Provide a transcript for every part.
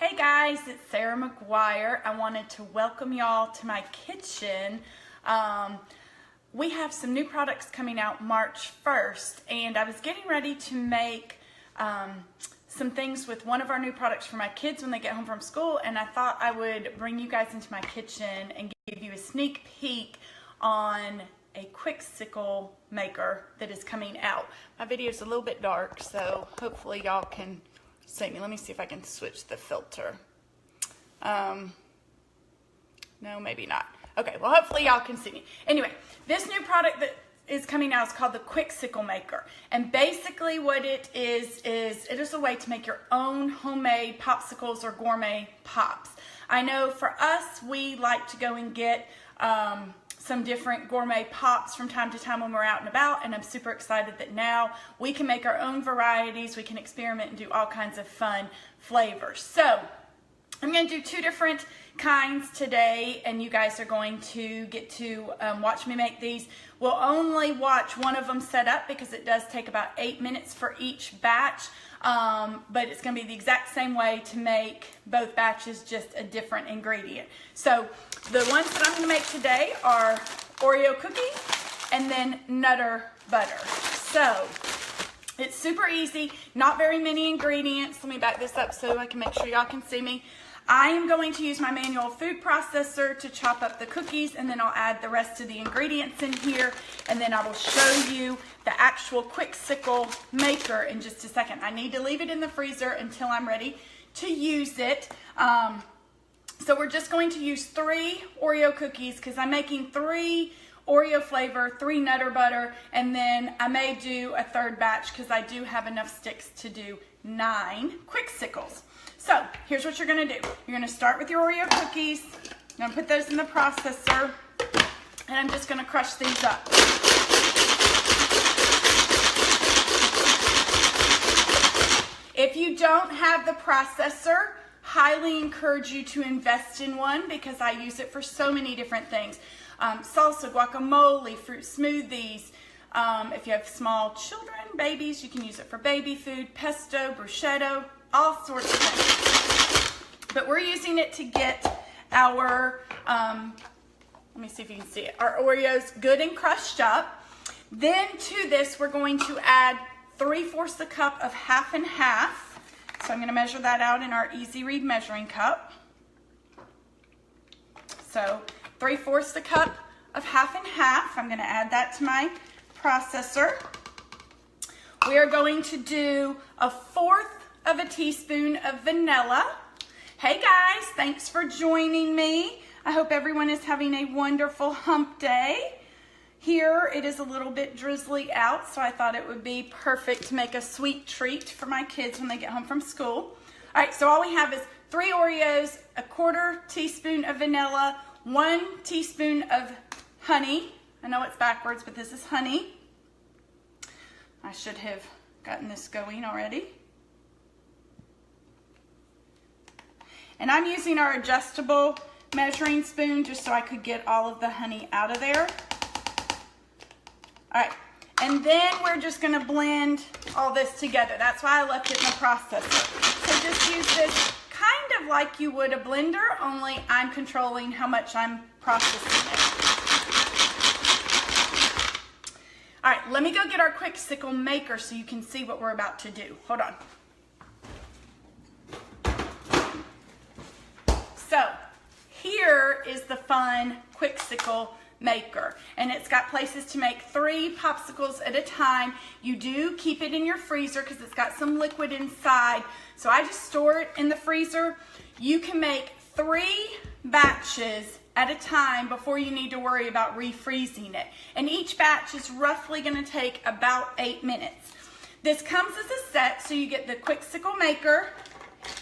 Hey guys, it's Sarah McGuire. I wanted to welcome y'all to my kitchen. We have some new products coming out March 1st, and I was getting ready to make some things with one of our new products for my kids when they get home from school, and I thought I would bring you guys into my kitchen and give you a sneak peek on a Quicksicle maker that is coming out. My video is a little bit dark, so hopefully y'all can see me. Let me see if I can switch the filter. No, maybe not. Okay, well hopefully y'all can see me. Anyway, this new product that is coming out is called the Quicksicle maker. And basically what it is it is a way to make your own homemade popsicles or gourmet pops. I know for us, we like to go and get some different gourmet pops from time to time when we're out and about, and I'm super excited that now we can make our own varieties, we can experiment and do all kinds of fun flavors. So I'm going to do two different kinds today, and you guys are going to get to watch me make these. We'll only watch one of them set up because it does take about 8 minutes for each batch, but it's going to be the exact same way to make both batches, just a different ingredient. So the ones that I'm going to make today are Oreo cookie and then Nutter butter. So it's super easy, not very many ingredients. Let me back this up so I can make sure y'all can see me. I am going to use my manual food processor to chop up the cookies, and then I'll add the rest of the ingredients in here, and then I will show you the actual Quicksicle maker in just a second. I need to leave it in the freezer until I'm ready to use it. So we're just going to use 3 Oreo cookies because I'm making 3 Oreo flavor, 3 Nutter butter, and then I may do a third batch because I do have enough sticks to do 9 Quicksicles. So here's what you're going to do. You're going to start with your Oreo cookies. I'm going to put those in the processor, and I'm just going to crush these up. If you don't have the processor, highly encourage you to invest in one because I use it for so many different things. Salsa, guacamole, fruit smoothies. If you have small children, babies, you can use it for baby food, pesto, bruschetto, all sorts of things. But we're using it to get our, let me see if you can see it, our Oreos good and crushed up. Then to this, we're going to add 3/4 a cup of half and half. So I'm going to measure that out in our Easy Read measuring cup. So 3/4 a cup of half and half. I'm going to add that to my processor. We are going to do 1/4 of a teaspoon of vanilla. Hey guys, thanks for joining me. I hope everyone is having a wonderful hump day. Here it is a little bit drizzly out, so I thought it would be perfect to make a sweet treat for my kids when they get home from school. All right, so all we have is 3 Oreos, 1/4 teaspoon of vanilla, 1 teaspoon of honey. I know it's backwards, but this is honey. I should have gotten this going already. And I'm using our adjustable measuring spoon just so I could get all of the honey out of there. All right, and then we're just gonna blend all this together. That's why I left it in the processor. So just use this kind of like you would a blender, only I'm controlling how much I'm processing it. All right, let me go get our Quicksicle maker so you can see what we're about to do. Hold on. So here is the fun Quicksicle maker, and it's got places to make 3 popsicles at a time. You do keep it in your freezer because it's got some liquid inside, so I just store it in the freezer. You can make 3 batches at a time before you need to worry about refreezing it, and each batch is roughly going to take about 8 minutes. This comes as a set, so you get the Quicksicle maker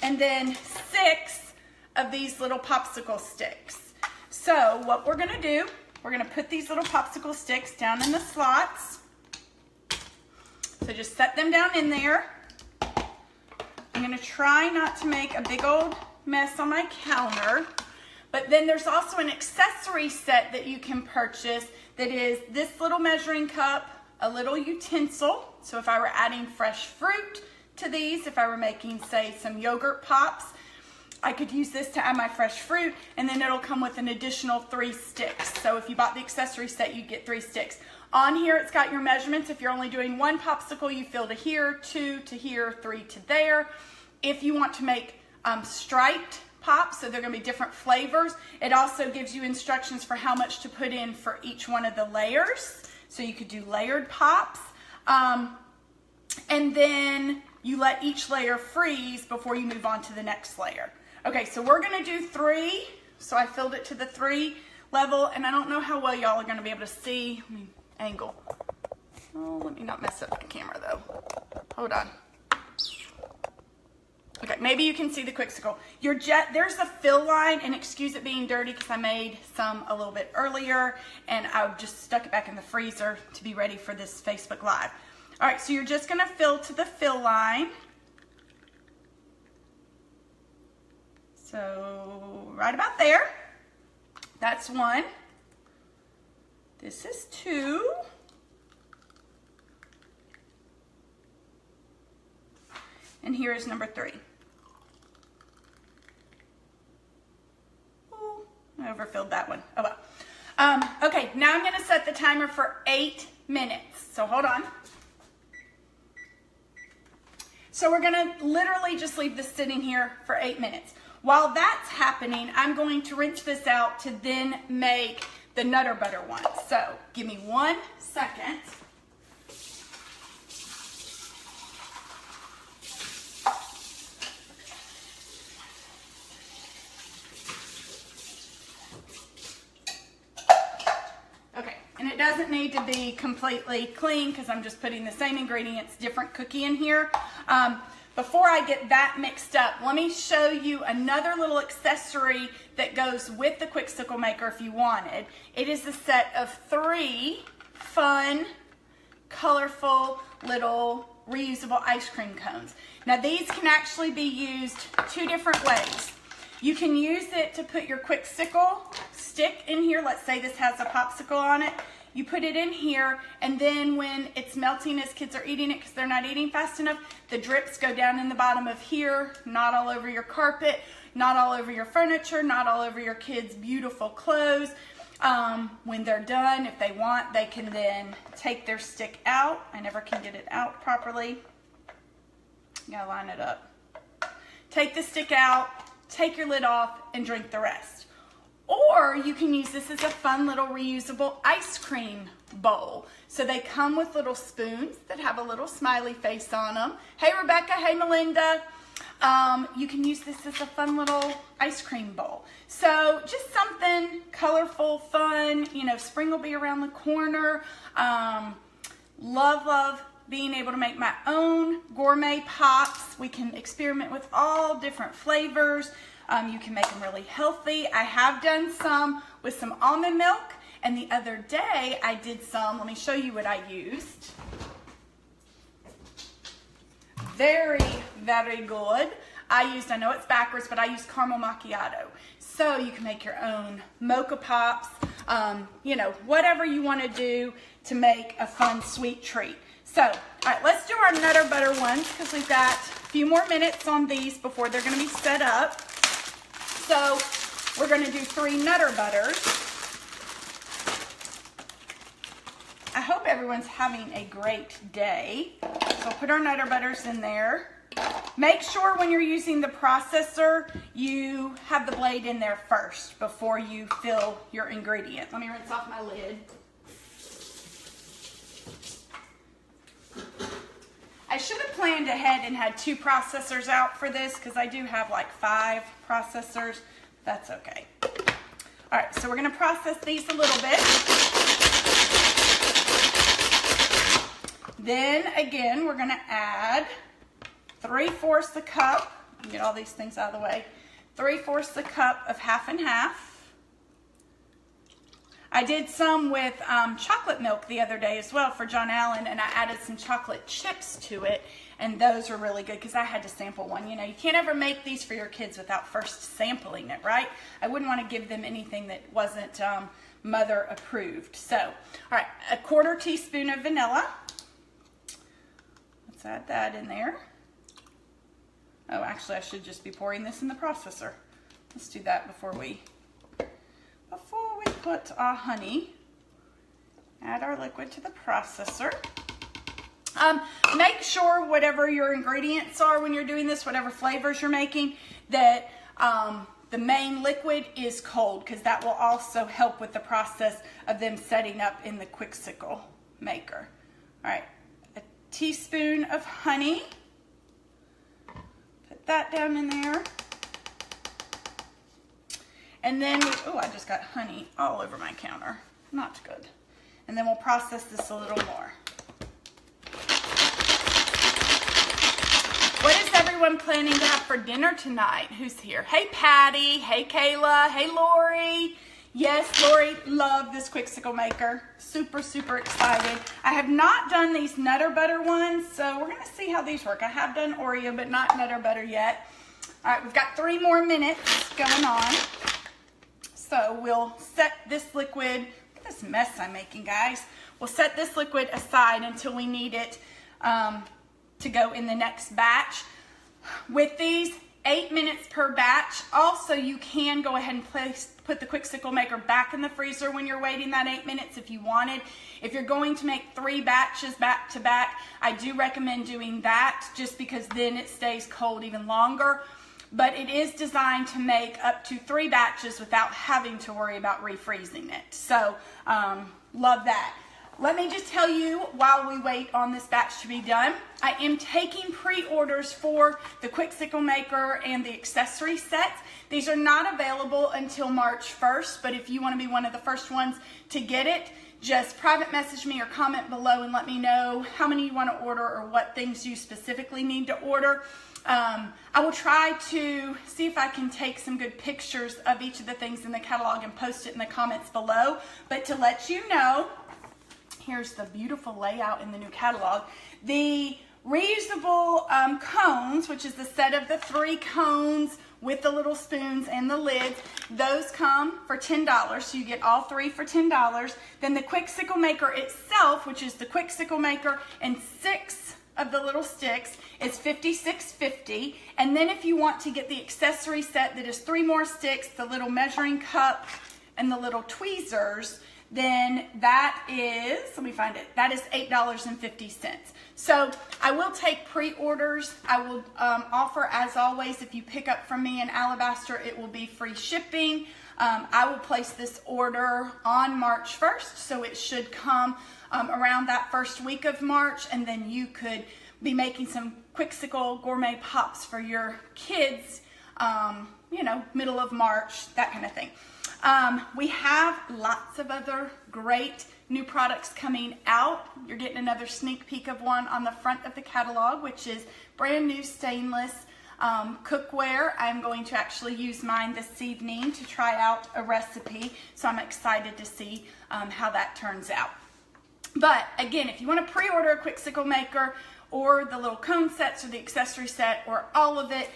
and then 6 of these little popsicle sticks. So what we're going to do, we're going to put these little popsicle sticks down in the slots. So just set them down in there. I'm going to try not to make a big old mess on my counter. But then there's also an accessory set that you can purchase that is this little measuring cup, a little utensil. So if I were adding fresh fruit to these, if I were making, say, some yogurt pops, I could use this to add my fresh fruit, and then it'll come with an additional 3 sticks. So if you bought the accessory set, you'd get 3 sticks. On here, it's got your measurements. If you're only doing 1 popsicle, you fill to here, 2 to here, 3 to there. If you want to make striped pops, so they're going to be different flavors, it also gives you instructions for how much to put in for each one of the layers. So you could do layered pops. And then you let each layer freeze before you move on to the next layer. Okay, so we're going to do 3. So I filled it to the 3 level, and I don't know how well y'all are going to be able to see. Let me angle. Oh, let me not mess up the camera though. Hold on. Okay, maybe you can see the Quicksicle. There's a fill line, and excuse it being dirty because I made some a little bit earlier, and I just stuck it back in the freezer to be ready for this Facebook Live. All right, so you're just gonna fill to the fill line. So right about there. That's 1. This is 2. And here is number 3. Ooh, I overfilled that one. Oh well. Okay, now I'm going to set the timer for 8 minutes. So hold on. So we're going to literally just leave this sitting here for 8 minutes. While that's happening, I'm going to rinse this out to then make the Nutter Butter one. So give me 1 second. Okay, and it doesn't need to be completely clean because I'm just putting the same ingredients, different cookie in here. Before I get that mixed up, let me show you another little accessory that goes with the Quicksicle maker if you wanted. It is a set of 3 fun, colorful little reusable ice cream cones. Now these can actually be used 2 different ways. You can use it to put your Quicksicle stick in here. Let's say this has a popsicle on it. You put it in here, and then when it's melting as kids are eating it because they're not eating fast enough, the drips go down in the bottom of here, not all over your carpet, not all over your furniture, not all over your kids' beautiful clothes. When they're done, if they want, they can then take their stick out. I never can get it out properly. You gotta line it up. Take the stick out, take your lid off, and drink the rest. Or you can use this as a fun little reusable ice cream bowl. So they come with little spoons that have a little smiley face on them. Hey Rebecca, hey Melinda. You can use this as a fun little ice cream bowl. So just something colorful, fun, you know, spring will be around the corner. Love being able to make my own gourmet pops. We can experiment with all different flavors. You can make them really healthy. I have done some with some almond milk, and the other day I did some, let me show you what I used. Very, very good. I know it's backwards, but I used caramel macchiato. So you can make your own mocha pops, you know, whatever you want to do to make a fun sweet treat. So, all right, let's do our Nutter Butter ones because we've got a few more minutes on these before they're going to be set up. So we're going to do 3 Nutter Butters. I hope everyone's having a great day. So I'll put our Nutter Butters in there. Make sure when you're using the processor, you have the blade in there first before you fill your ingredient. Let me rinse off my lid. I should have planned ahead and had 2 processors out for this because I do have like 5 processors. That's okay. All right, so we're going to process these a little bit. Then again, we're going to add 3/4 a cup. Get all these things out of the way. 3/4 a cup of half and half. I did some with chocolate milk the other day as well for John Allen, and I added some chocolate chips to it, and those were really good because I had to sample one. You know, you can't ever make these for your kids without first sampling it, right? I wouldn't want to give them anything that wasn't mother approved. So, all right, 1/4 teaspoon of vanilla. Let's add that in there. Oh, actually, I should just be pouring this in the processor. Let's do that before we put our honey. Add our liquid to the processor. Make sure whatever your ingredients are when you're doing this, whatever flavors you're making, that the main liquid is cold, because that will also help with the process of them setting up in the Quicksicle maker. All right, a teaspoon of honey. Put that down in there. And then, oh, I just got honey all over my counter. Not good. And then we'll process this a little more. What is everyone planning to have for dinner tonight? Who's here? Hey, Patty. Hey, Kayla. Hey, Lori. Yes, Lori, love this Quicksicle maker. Super, super excited. I have not done these Nutter Butter ones, so we're going to see how these work. I have done Oreo, but not Nutter Butter yet. All right, we've got 3 more minutes going on. So we'll set this liquid, look at this mess I'm making, guys. We'll set this liquid aside until we need it to go in the next batch. With these, 8 minutes per batch. Also, you can go ahead and put the Quicksicle maker back in the freezer when you're waiting that 8 minutes if you wanted. If you're going to make 3 batches back to back, I do recommend doing that just because then it stays cold even longer. But it is designed to make up to 3 batches without having to worry about refreezing it. So, love that. Let me just tell you, while we wait on this batch to be done, I am taking pre-orders for the Quicksicle maker and the accessory sets. These are not available until March 1st, but if you want to be one of the first ones to get it, just private message me or comment below and let me know how many you want to order or what things you specifically need to order. I will try to see if I can take some good pictures of each of the things in the catalog and post it in the comments below. But to let you know, here's the beautiful layout in the new catalog. The reusable cones, which is the set of the 3 cones with the little spoons and the lids, those come for $10. So you get all 3 for $10. Then the Quicksicle maker itself, which is the Quicksicle maker and 6 of the little sticks, is $56.50. And then if you want to get the accessory set that is 3 more sticks, the little measuring cup and the little tweezers, then that is, let me find it, that is $8.50. So I will take pre-orders. I will offer, as always, if you pick up from me in Alabaster, it will be free shipping. I will place this order on March 1st, so it should come around that first week of March, and then you could be making some Quicksicle gourmet pops for your kids, you know, middle of March, that kind of thing. We have lots of other great new products coming out. You're getting another sneak peek of one on the front of the catalog, which is brand new stainless cookware. I'm going to actually use mine this evening to try out a recipe, so I'm excited to see how that turns out. But again, if you want to pre-order a Quicksicle maker or the little cone sets or the accessory set or all of it,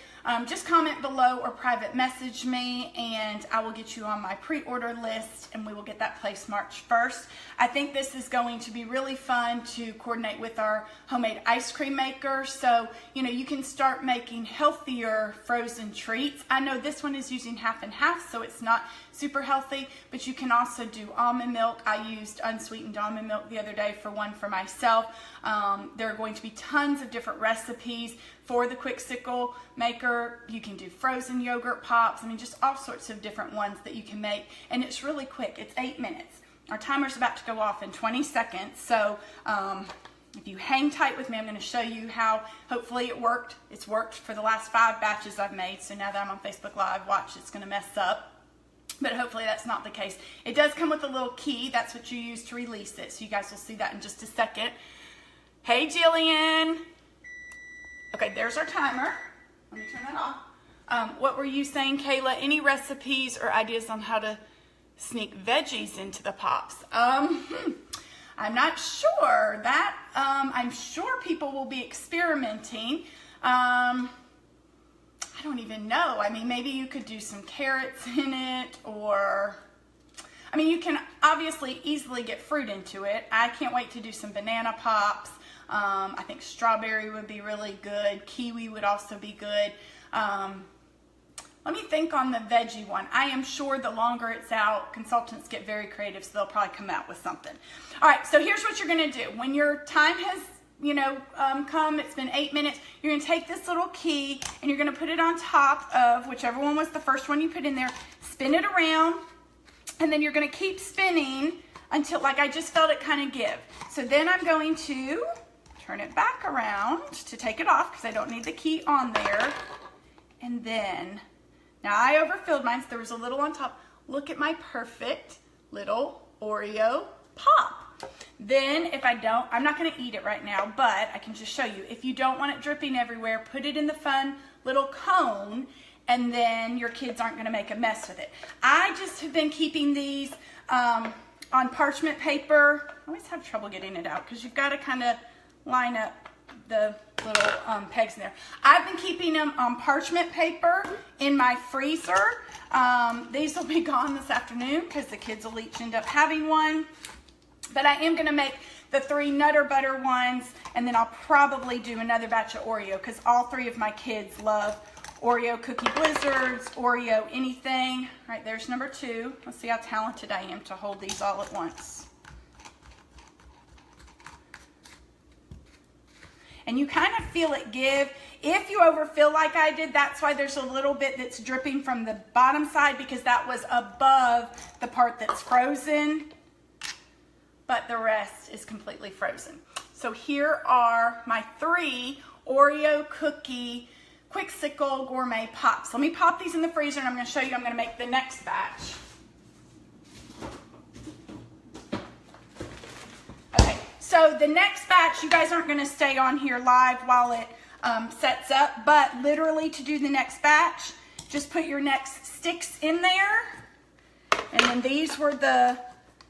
just comment below or private message me and I will get you on my pre-order list and we will get that placed March 1st. I think this is going to be really fun to coordinate with our homemade ice cream maker. So, you know, you can start making healthier frozen treats. I know this one is using half and half, so it's not super healthy, but you can also do almond milk. I used unsweetened almond milk the other day for one for myself. There are going to be tons of different recipes for the Quicksicle maker. You can do frozen yogurt pops. I mean, just all sorts of different ones that you can make. And it's really quick. It's 8 minutes. Our timer's about to go off in 20 seconds. So if you hang tight with me, I'm going to show you how hopefully it worked. It's worked for the last 5 batches I've made. So now that I'm on Facebook Live, watch, it's going to mess up. But hopefully that's not the case. It does come with a little key. That's what you use to release it. So you guys will see that in just a second. Hey, Jillian. Okay, there's our timer. Let me turn that off. What were you saying, Kayla? Any recipes or ideas on how to sneak veggies into the pops? I'm not sure. That I'm sure people will be experimenting. I don't even know. I mean, maybe you could do some carrots in it, or I mean, you can obviously easily get fruit into it. I can't wait to do some banana pops. I think strawberry would be really good. Kiwi would also be good. Let me think on the veggie one. I am sure the longer it's out, consultants get very creative, so they'll probably come out with something. All right, so here's what you're gonna do. When your time has, come, it's been 8 minutes, you're gonna take this little key and you're gonna put it on top of whichever one was the first one you put in there, spin it around, and then you're gonna keep spinning until, like I just felt it kind of give. So then I'm going to turn it back around to take it off because I don't need the key on there. And then, now I overfilled mine, so there was a little on top. Look at my perfect little Oreo pop. Then if I don't, I'm not gonna eat it right now, but I can just show you. If you don't want it dripping everywhere, put it in the fun little cone, and then your kids aren't gonna make a mess with it. I just have been keeping these on parchment paper. I always have trouble getting it out because you've gotta kind of line up the little pegs in there. I've been keeping them on parchment paper in my freezer. These will be gone this afternoon because the kids will each end up having one. But I am gonna make the 3 Nutter Butter ones, and then I'll probably do another batch of Oreo because all 3 of my kids love Oreo Cookie Blizzards, Oreo anything. All right, there's number 2. Let's see how talented I am to hold these all at once. And you kind of feel it give. If you overfill like I did, that's why there's a little bit that's dripping from the bottom side because that was above the part that's frozen, but the rest is completely frozen. So here are my 3 Oreo cookie Quicksicle Gourmet Pops. Let me pop these in the freezer and I'm gonna show you I'm gonna make the next batch. So the next batch, you guys aren't gonna stay on here live while it sets up, but literally to do the next batch, just put your next sticks in there. And then these were the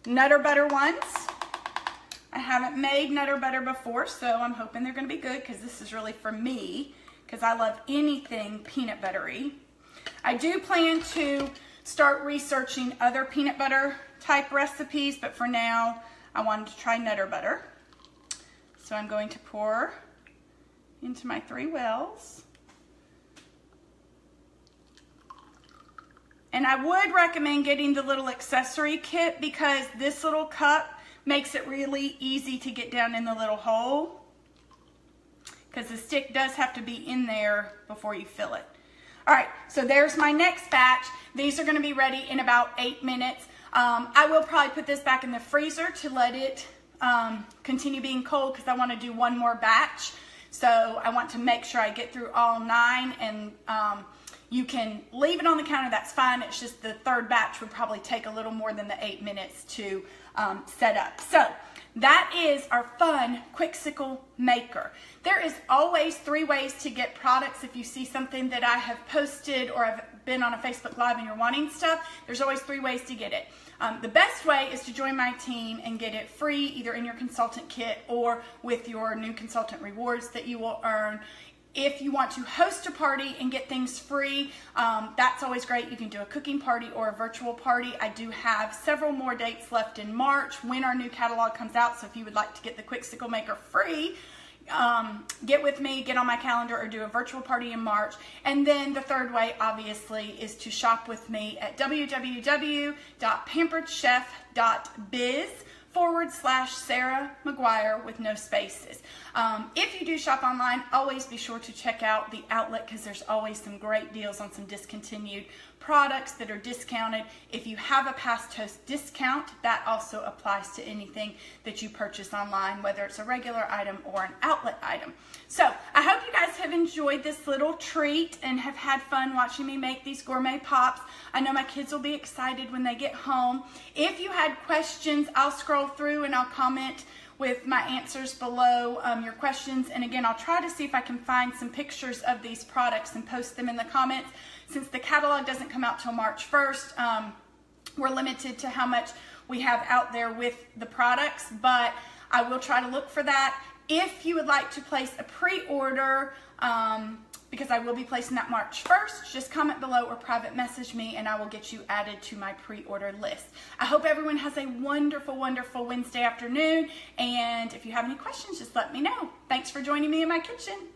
Nutter Butter ones. I haven't made Nutter Butter before, so I'm hoping they're gonna be good because this is really for me because I love anything peanut buttery. I do plan to start researching other peanut butter type recipes, but for now, I wanted to try Nutter Butter. So I'm going to pour into my 3 wells. And I would recommend getting the little accessory kit because this little cup makes it really easy to get down in the little hole because the stick does have to be in there before you fill it. All right, so there's my next batch. These are gonna be ready in about 8 minutes. I will probably put this back in the freezer to let it continue being cold because I want to do one more batch. So I want to make sure I get through all 9, and you can leave it on the counter, that's fine. It's just the 3rd batch would probably take a little more than the 8 minutes to set up. So that is our fun Quicksicle maker. There is always 3 ways to get products. If you see something that I have posted or I've been on a Facebook Live and you're wanting stuff, there's always 3 ways to get it. The best way is to join my team and get it free, either in your consultant kit or with your new consultant rewards that you will earn. If you want to host a party and get things free, that's always great. You can do a cooking party or a virtual party. I do have several more dates left in March when our new catalog comes out. So if you would like to get the Quicksicle Maker free, get with me, get on my calendar, or do a virtual party in March. And then the 3rd way, obviously, is to shop with me at www.pamperedchef.biz/Sarah McGuire with no spaces. If you do shop online, always be sure to check out the outlet because there's always some great deals on some discontinued products that are discounted. If you have a past host discount, that also applies to anything that you purchase online, whether it's a regular item or an outlet item. So I hope you guys have enjoyed this little treat and have had fun watching me make these gourmet pops. I know my kids will be excited when they get home. If you had questions, I'll scroll through and I'll comment with my answers below your questions. And again, I'll try to see if I can find some pictures of these products and post them in the comments. Since the catalog doesn't come out till March 1st, we're limited to how much we have out there with the products, but I will try to look for that. If you would like to place a pre-order because I will be placing that March 1st. Just comment below or private message me and I will get you added to my pre-order list. I hope everyone has a wonderful, wonderful Wednesday afternoon, and if you have any questions, just let me know. Thanks for joining me in my kitchen.